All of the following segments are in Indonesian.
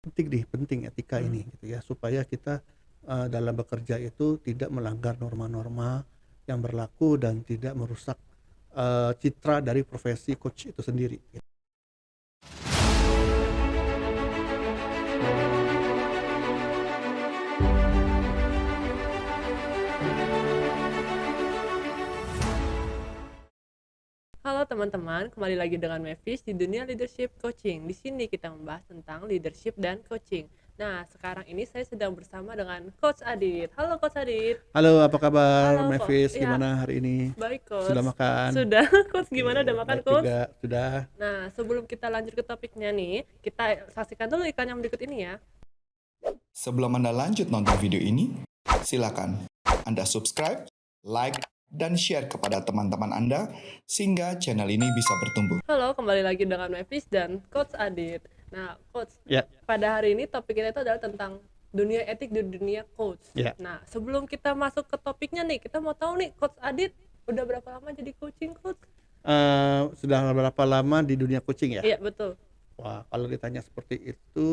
penting etika Mmm. ini gitu ya, supaya kita, dalam bekerja itu tidak melanggar norma-norma yang berlaku dan tidak merusak, citra dari profesi coach itu sendiri. Halo teman-teman, kembali lagi dengan Mavis di dunia leadership coaching. Di sini kita membahas tentang leadership dan coaching. Nah, sekarang ini saya sedang bersama dengan Coach Adit. Halo Coach Adit. Halo, apa kabar Halo kok. Mavis? Ya, Gimana hari ini? baik Sudah Coach. makan? Sudah, Coach gimana udah Oke, makan baik Coach? juga, sudah. Nah, sebelum kita lanjut ke topiknya nih, kita saksikan dulu iklan yang berikut ini ya. Sebelum Anda lanjut nonton video ini, silakan Anda subscribe, like, dan share kepada teman-teman Anda sehingga channel ini bisa bertumbuh. Halo, kembali lagi dengan Mavis dan Coach Adit. Nah, Coach, Ya, pada hari ini topik kita itu adalah tentang dunia etik di dunia coach. ya. Nah, sebelum kita masuk ke topiknya nih, kita mau tahu nih, Coach Adit udah berapa lama jadi coaching coach? Sudah berapa lama di dunia coaching ya? Iya, betul. Wah, kalau ditanya seperti itu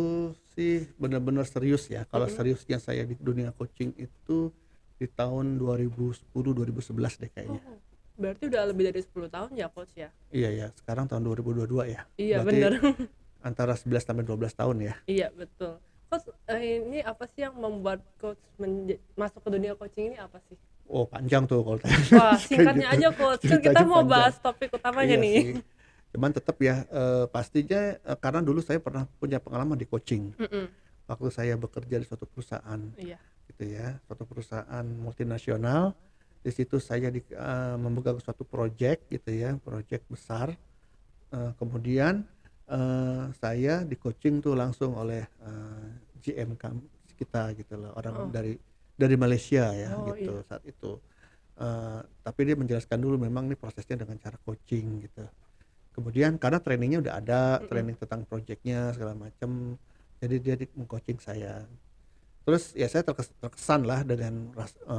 sih benar-benar serius ya. Kalau Mm-mm. seriusnya saya di dunia coaching itu di tahun 2010, 2011 deh kayaknya. Oh, berarti udah lebih dari 10 tahun ya, Coach ya? Iya ya, sekarang tahun 2022 ya. Iya, Berarti bener. antara 11 sampai 12 tahun ya. Iya, betul. Coach, ini apa sih yang membuat Coach masuk ke dunia coaching ini apa sih? Oh, panjang tuh kalau tanya Wah, kayak singkatnya gitu. aja, Coach. Kan kita Ceritanya mau panjang. bahas topik utamanya Iya nih. sih. Cuman tetap ya, pastinya, karena dulu saya pernah punya pengalaman di coaching. Mm-mm. Waktu saya bekerja di suatu perusahaan Iya. gitu ya, suatu perusahaan multinasional. Di situ saya memegang suatu proyek gitu ya, proyek besar. Kemudian, saya di-coaching tuh langsung oleh, GM kita gitu loh, orang Oh, dari Malaysia ya oh iya. gitu saat itu. Tapi dia menjelaskan dulu memang nih prosesnya dengan cara coaching gitu. Kemudian karena trainingnya udah ada, Mm-mm. training tentang proyeknya segala macam, jadi dia meng-coaching saya. Terus ya saya terkesan lah dengan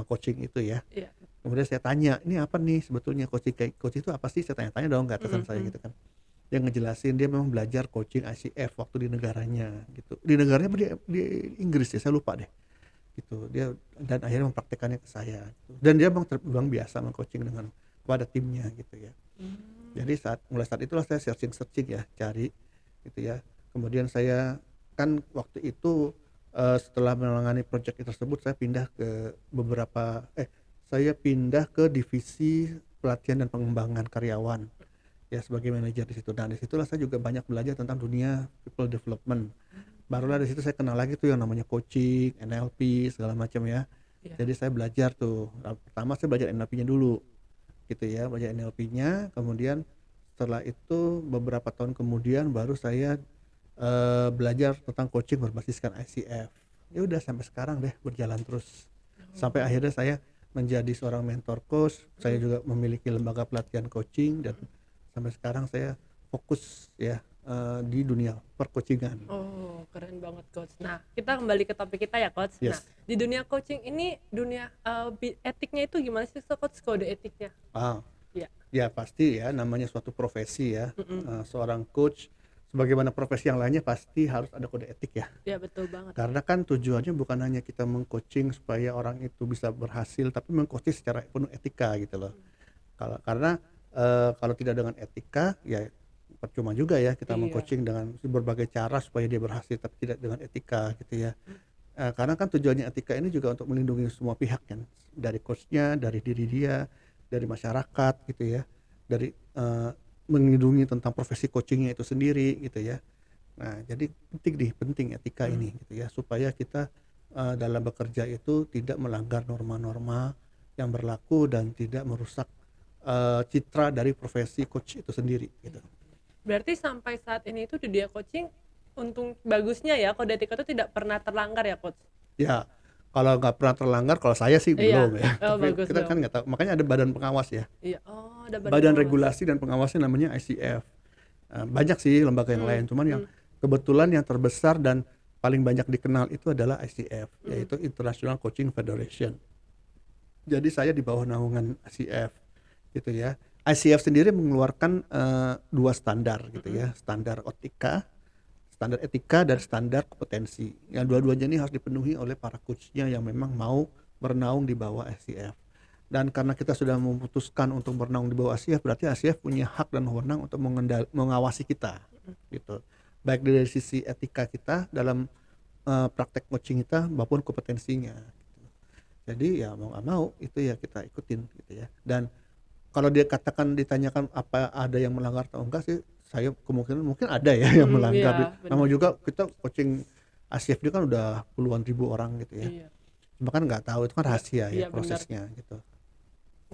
coaching itu ya. Iya. Kemudian saya tanya, "Ini apa nih sebetulnya coaching, kayak coaching itu apa sih?" Saya tanya-tanya dong ke atasan saya Mm-mm. gitu kan. Dia ngejelasin dia memang belajar coaching ICF waktu di negaranya gitu. Di negaranya apa di Inggris ya, saya lupa deh. Gitu. Dia dan akhirnya mempraktikkannya ke saya gitu. Dan dia memang biasa meng-coaching dengan kepada timnya gitu ya. Mm. Jadi mulai saat itulah saya searching ya, cari gitu ya. Kemudian saya kan waktu itu, setelah menangani proyek tersebut saya pindah ke divisi pelatihan dan pengembangan karyawan ya sebagai manajer di situ. Dan di situlah saya juga banyak belajar tentang dunia people development. Barulah di situ saya kenal lagi tuh yang namanya coaching, NLP segala macam ya. Iya. Jadi saya belajar tuh. Nah, pertama saya belajar NLP-nya dulu gitu ya, belajar NLP-nya, kemudian setelah itu beberapa tahun kemudian baru saya belajar tentang coaching berbasiskan ICF. Ya udah sampai sekarang deh berjalan terus. Sampai Oh. akhirnya saya menjadi seorang mentor coach, saya Mm. juga memiliki lembaga pelatihan coaching dan sampai sekarang saya fokus ya di dunia percoachingan. Oh, keren banget, Coach. Nah, kita kembali ke topik kita ya, Coach. Nah, Yes. di dunia coaching ini, dunia etiknya itu gimana sih, Coach? Kode etiknya? Ah, Iya. ya pasti ya namanya suatu profesi ya. Mm-mm. Seorang coach sebagaimana profesi yang lainnya pasti harus ada kode etik ya. Iya, betul banget. Karena kan tujuannya bukan hanya kita meng-coaching supaya orang itu bisa berhasil, tapi meng-coaching secara penuh etika gitu loh. Karena kalau tidak dengan etika ya percuma juga ya kita Iya. meng-coaching dengan berbagai cara supaya dia berhasil tapi tidak dengan etika gitu ya. Karena kan tujuannya etika ini juga untuk melindungi semua pihak kan, dari coachnya, dari diri dia, dari masyarakat gitu ya, dari melindungi tentang profesi coachingnya itu sendiri gitu ya. Nah, jadi penting etika Mm. ini gitu ya, supaya kita, dalam bekerja itu tidak melanggar norma-norma yang berlaku dan tidak merusak, citra dari profesi coach itu sendiri gitu. Berarti sampai saat ini itu di dunia coaching, untung bagusnya ya, kode etika itu tidak pernah terlanggar ya, Coach? Ya, kalau nggak pernah terlanggar, kalau saya sih Iya. belum ya, Oh, tapi bagus kita dong. kan nggak tahu, makanya ada badan pengawas ya, Iya. Oh, ada badan badan pengawas. regulasi dan pengawasnya namanya ICF. Banyak sih lembaga yang Mm, lain, cuman yang mm, kebetulan yang terbesar dan paling banyak dikenal itu adalah ICF, mm. yaitu International Coaching Federation. Jadi saya di bawah naungan ICF gitu ya. ICF sendiri mengeluarkan 2 standar gitu Mm-mm. ya, standar OTIKA standar etika dan standar kompetensi. Yang dua-duanya ini harus dipenuhi oleh para coachnya yang memang mau bernaung di bawah ICF. Dan karena kita sudah memutuskan untuk bernaung di bawah ICF, berarti ICF punya hak dan wewenang untuk mengawasi kita, gitu. Baik dari sisi etika kita dalam praktek coaching kita maupun kompetensinya. Gitu. Jadi ya mau nggak mau itu ya kita ikutin, gitu ya. Dan kalau dia ditanyakan apa ada yang melanggar atau enggak sih, saya kemungkinan mungkin ada ya yang melanggar. Iya, Namun benar. juga kita coaching ICF itu kan udah puluhan ribu orang gitu ya. Iya. Cuma kan nggak tahu, itu kan rahasia Iya, ya benar. prosesnya gitu.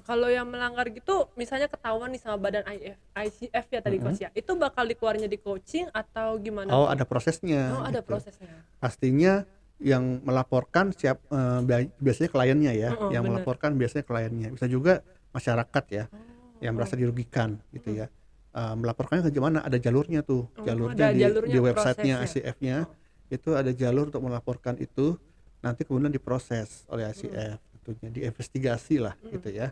Kalau yang melanggar gitu, misalnya ketahuan nih sama badan ICF ya tadi coach ya, itu bakal dikeluarnya di coaching atau gimana Oh, tuh? ada prosesnya Oh, ada gitu. prosesnya. Pastinya yang melaporkan biasanya kliennya ya, Heeh, yang bener. melaporkan biasanya kliennya. Bisa juga masyarakat ya, yang Oh, merasa dirugikan gitu ya. Melaporkannya ke gimana? Ada jalurnya tuh, oh, jalurnya ada jalurnya, di websitenya prosesnya. ICF-nya. Oh, Itu ada jalur untuk melaporkan itu, nanti kemudian diproses oleh mm, ICF tentunya, diinvestigasi lah mm, gitu ya.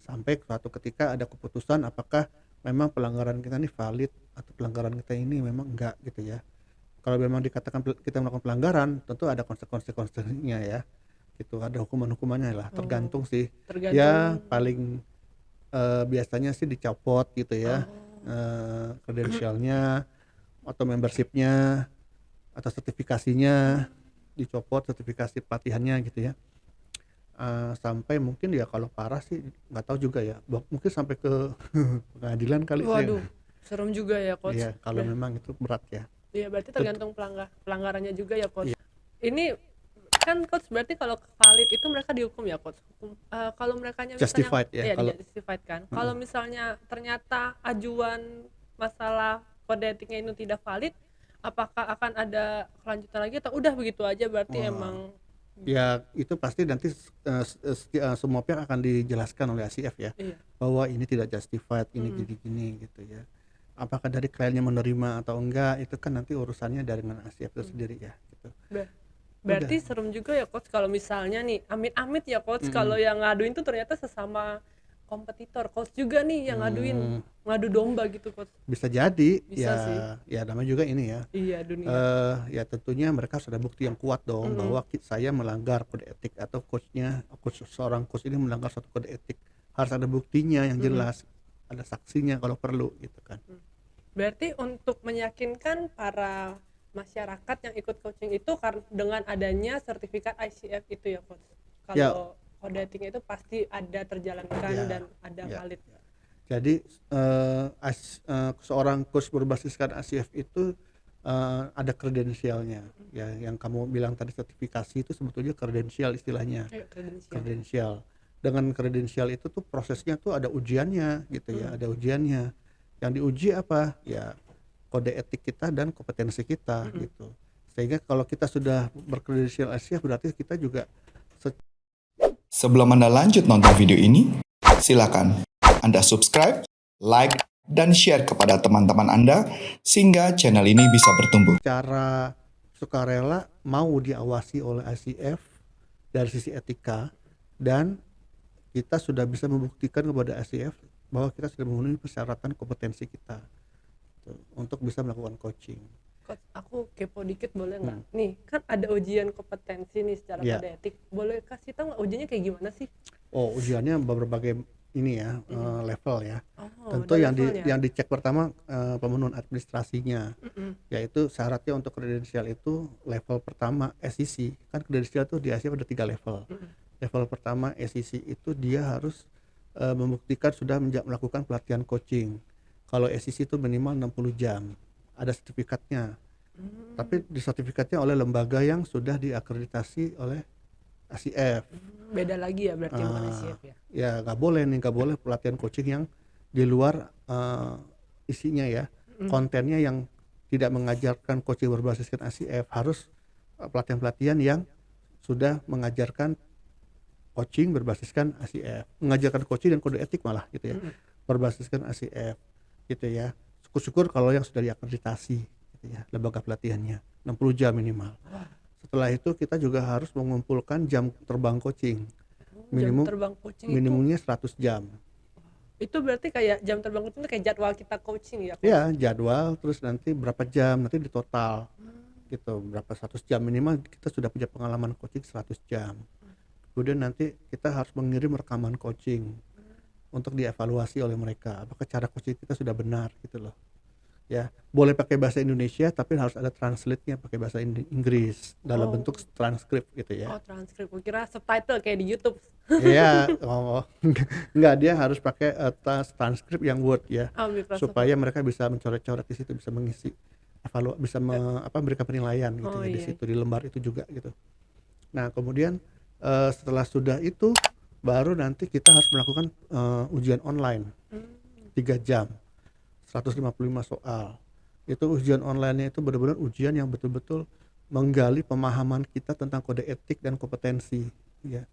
Sampai suatu ketika ada keputusan apakah memang pelanggaran kita ini valid atau pelanggaran kita ini memang enggak gitu ya. Kalau memang dikatakan kita melakukan pelanggaran, tentu ada konsekuensinya ya. Gitu, ada hukuman-hukumannya lah, oh, tergantung sih. Ya tergantung. paling biasanya sih dicopot gitu ya. Oh, Kredensialnya atau membershipnya atau sertifikasinya dicopot, sertifikasi pelatihannya gitu ya. Sampai mungkin ya kalau parah sih nggak tahu juga ya, mungkin sampai ke pengadilan kali saya. waduh, serem juga ya coach. Iya kalau memang itu berat ya. Iya, berarti tergantung pelanggarannya juga ya coach. Iya. Ini kan coach berarti kalau valid itu mereka dihukum ya coach. Kalau merekanya misalnya Justified ya ya kalau. justified kan. Kalau misalnya ternyata ajuan masalah kode etiknya itu tidak valid, apakah akan ada kelanjutan lagi atau udah begitu aja berarti Wah, emang ya itu pasti nanti semua pihak akan dijelaskan oleh ICF ya, iya. bahwa ini tidak justified, ini gini-gini gitu ya. Apakah dari kliennya menerima atau enggak, itu kan nanti urusannya dengan ICF itu sendiri ya gitu. Ber- Udah. Berarti serem juga ya coach kalau misalnya nih amit-amit ya coach kalau yang ngaduin tuh ternyata sesama kompetitor coach juga nih yang ngaduin, ngadu domba gitu coach. Bisa jadi Bisa ya, sih. ya namanya juga ini ya. Iya, dunia. Ya tentunya mereka sudah bukti yang kuat dong bahwa saya melanggar kode etik atau seorang coach ini melanggar suatu kode etik. Harus ada buktinya yang jelas, ada saksinya kalau perlu gitu kan. Berarti untuk meyakinkan para masyarakat yang ikut coaching itu karena dengan adanya sertifikat ICF itu ya coach. Ya. Kalau kode etiknya itu pasti ada terjalankan Ya, dan ada ya. valid. Jadi seorang coach berbasiskan ICF itu ada kredensialnya ya, yang kamu bilang tadi sertifikasi itu sebetulnya kredensial istilahnya. Ayo, kredensial. Kredensial. Dengan kredensial itu tuh prosesnya tuh ada ujiannya gitu ya, ada ujiannya. Yang diuji apa? Ya kode etik kita dan kompetensi kita gitu. Sehingga kalau kita sudah berkredensial ICF berarti kita juga Sebelum Anda lanjut nonton video ini, silakan Anda subscribe, like, dan share kepada teman-teman Anda sehingga channel ini bisa bertumbuh. secara sukarela mau diawasi oleh ICF dari sisi etika, dan kita sudah bisa membuktikan kepada ICF bahwa kita sudah memenuhi persyaratan kompetensi kita gitu, untuk bisa melakukan coaching. Coach, aku kepo dikit boleh nggak? Nih kan ada ujian kompetensi nih secara Ya. kode etik. Boleh kasih tahu nggak ujiannya kayak gimana sih? Oh, ujiannya berbagai ini ya, level ya. Oh, Tentu ada yang levelnya. dicek pertama pemenuhan administrasinya, yaitu syaratnya untuk kredensial itu level pertama SEC. Kan kredensial itu di ICF ada 3 level. Level pertama SEC itu dia harus membuktikan sudah melakukan pelatihan coaching. Kalau SEC itu minimal 60 jam. Ada sertifikatnya. Tapi di sertifikatnya oleh lembaga yang sudah diakreditasi oleh ICF. Beda lagi ya berarti bukan ICF ya. Ya nggak boleh pelatihan coaching yang di luar isinya ya, kontennya yang tidak mengajarkan coaching berbasiskan ICF. Harus pelatihan-pelatihan yang sudah mengajarkan coaching berbasiskan ICF, mengajarkan coaching dan kode etik malah gitu ya, berbasiskan ICF gitu ya. Syukur-syukur kalau yang sudah diakreditasi gitu ya, lembaga pelatihannya 60 jam minimal. Setelah itu kita juga harus mengumpulkan jam terbang coaching. Jam terbang coaching itu Minimumnya 100 jam. Itu berarti kayak jam terbang itu kayak jadwal kita coaching ya, Coach? Iya, jadwal terus nanti berapa jam, nanti di total gitu, berapa 100 jam minimal kita sudah punya pengalaman coaching 100 jam. Kemudian nanti kita harus mengirim rekaman coaching untuk dievaluasi oleh mereka, apakah cara coaching kita sudah benar gitu loh. Ya, boleh pakai bahasa Indonesia tapi harus ada translate-nya pakai bahasa Inggris dalam Oh. bentuk transkrip gitu ya. Oh, transkrip. Gua kira subtitle kayak di YouTube. Iya, oh, enggak, dia harus pakai transkrip yang Word ya, Oh, Microsoft supaya Word. mereka bisa mencoret-coret di situ, bisa mengisi bisa memberikan penilaian gitu Oh, ya di iya. situ di lembar itu juga gitu. Nah, kemudian setelah sudah itu baru nanti kita harus melakukan ujian online 3 jam, 155 soal. Itu ujian online-nya itu benar-benar ujian yang betul-betul menggali pemahaman kita tentang kode etik dan kompetensi ya.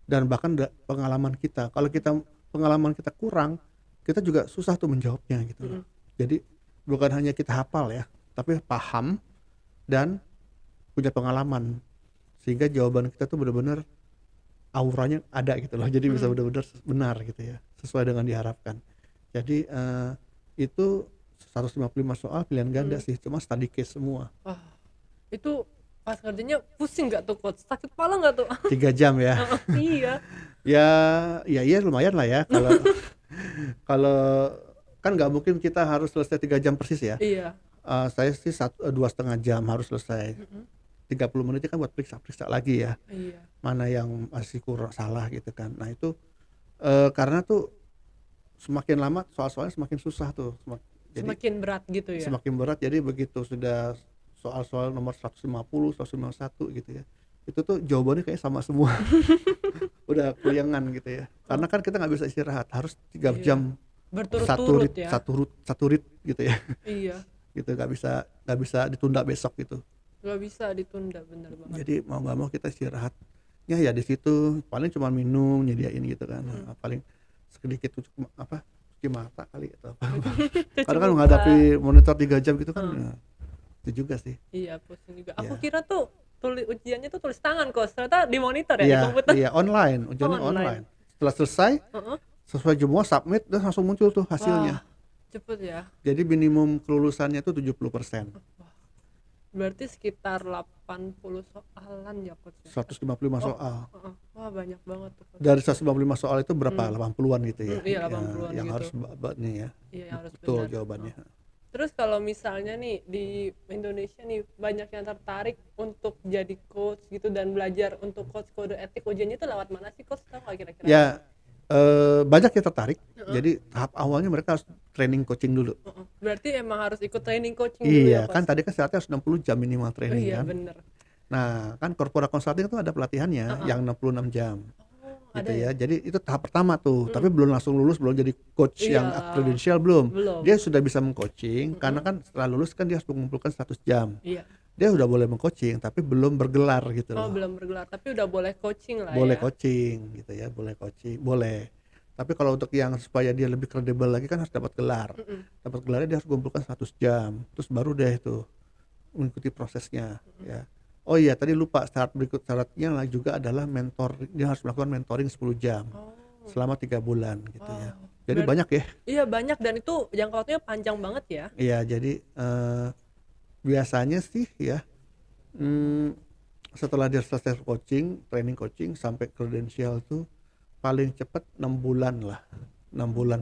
Dan bahkan pengalaman kita. Kalau pengalaman kita kurang, kita juga susah tuh menjawabnya gitu loh. Jadi bukan hanya kita hafal ya, tapi paham dan punya pengalaman. Sehingga jawaban kita tuh benar-benar auranya ada gitu loh. Jadi bisa benar-benar benar gitu ya, sesuai dengan diharapkan. Jadi itu 155 soal pilihan ganda sih, cuma study case semua. Wah, itu pas kerjanya pusing nggak tuh, Coach? Sakit kepala nggak tuh? 3 jam ya. Iya. Ya lumayan lah ya kalau kalau kan nggak mungkin kita harus selesai 3 jam persis ya. Iya. Saya sih 2,5 jam harus selesai. 30 menit kan buat periksa-periksa lagi ya, Iya. mana yang masih kurang salah gitu kan. Nah itu karena tuh semakin lama soal-soalnya semakin susah tuh, jadi Semakin berat gitu ya. semakin berat. Jadi begitu sudah soal-soal nomor 150, 151 gitu ya, itu tuh jawabannya kayak sama semua. Udah keliangan gitu ya, karena kan kita nggak bisa istirahat, harus 3 Iya. jam Berturut-turut ya. satu rit gitu ya. Iya. Gitu nggak bisa ditunda besok gitu. Nggak bisa ditunda, bener banget. Jadi mau nggak mau kita istirahatnya ya di situ, paling cuma minum nyediain gitu kan. Paling sedikit cuci mata kali atau apa. Karena kan muka. menghadapi monitor 3 jam gitu kan ya, itu juga sih. Iya, pusing juga. Aku Iya. kira tuh ujiannya tuh tulis tangan, Coach. Ternyata di monitor ya, di Iya, komputer. iya online, ujiannya Oh, online. online. Setelah selesai Heeh. sesuai semua submit dan langsung muncul tuh hasilnya. Wah, cepet ya. Jadi minimum kelulusannya tuh 70%. Berarti sekitar 80 soalan ya, Coach. 155 Oh, soal. heeh. Wah, banyak banget tuh, Coach. Dari 155 soal itu berapa? 80-an gitu ya. Iya, 80-an yang gitu. harus nih ya. Iya, yang harus Betul benar. jawabannya. Terus kalau misalnya nih di Indonesia nih banyak yang tertarik untuk jadi coach gitu dan belajar untuk coach kode etik, ujiannya itu lewat mana sih, Coach? Tahu nggak kira-kira? Ya banyak yang tertarik. Jadi tahap awalnya mereka harus training coaching dulu. Heeh. Berarti emang harus ikut training coaching dulu ya, Iya, Coach? kan tadi kan syaratnya harus 60 jam minimal Oh, training iya, kan. bener. Nah, kan corporate consulting itu ada pelatihannya yang 66 jam. Oh, Gitu ada ya. Jadi itu tahap pertama tuh, tapi belum langsung lulus, belum jadi coach yang Iya. credential belum. Belum. Dia sudah bisa meng-coaching karena kan setelah lulus kan dia harus mengumpulkan 100 jam. Iya. Dia udah boleh meng-coaching tapi belum bergelar gitu Oh, loh. belum bergelar, tapi udah boleh coaching lah Boleh ya. coaching gitu ya, boleh coaching, boleh. Tapi kalau untuk yang supaya dia lebih kredibel lagi kan harus dapat gelar. Dapat gelarnya dia harus kumpulkan 100 jam. Terus baru deh itu mengikuti prosesnya ya. Oh iya, tadi lupa syaratnya lah juga adalah mentor. Dia harus melakukan mentoring 10 jam Oh. selama 3 bulan gitu ya. Wow. Jadi banyak ya. Iya, banyak dan itu jangka waktunya panjang banget ya. Iya, jadi biasanya sih ya setelah dia selesai training coaching sampai kredensial tuh paling cepat 6 bulan lah. 6 bulan.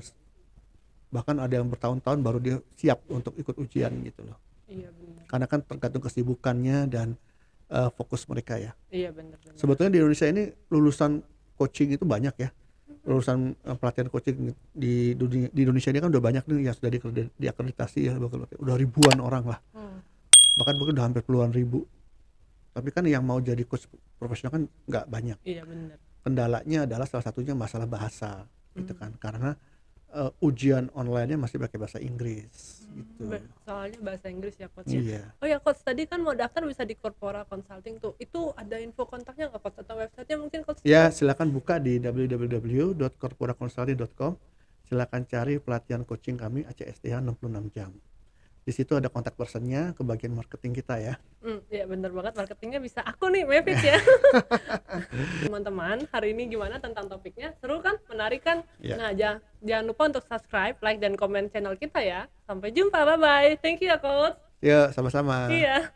Bahkan ada yang bertahun-tahun baru dia siap untuk ikut ujian gitu loh. Iya, benar. Karena kan tergantung kesibukannya dan fokus mereka ya. Iya, benar. Sebetulnya di Indonesia ini lulusan coaching itu banyak ya. Lulusan pelatihan coaching di Indonesia ini kan udah banyak nih yang sudah diakreditasi ya, udah ribuan orang lah. Bahkan mungkin udah hampir puluhan ribu. Tapi kan yang mau jadi coach profesional kan nggak banyak. Iya, benar. Kendalanya adalah salah satunya masalah bahasa gitu kan. Karena ujian online-nya masih pakai bahasa Inggris gitu. Soalnya bahasa Inggris ya, Coach. Ya? Iya. Oh ya, Coach, tadi kan mau daftar bisa di Corpora Consulting tuh. Itu ada info kontaknya nggak, Coach? Atau websitenya mungkin, Coach? Ya, silakan buka di www.corporaconsulting.com. Silakan cari pelatihan coaching kami ACSTH 66 jam. Di situ ada kontak personnya ke bagian marketing kita ya. Iya bener banget, marketingnya bisa aku nih, Mevits ya. Teman-teman, hari ini gimana tentang topiknya? Seru kan? Menarik kan? Iya. Nah, jangan lupa untuk subscribe, like, dan komen channel kita ya. Sampai jumpa, bye-bye. Thank you ya, Coach. Ya, sama-sama. Iya.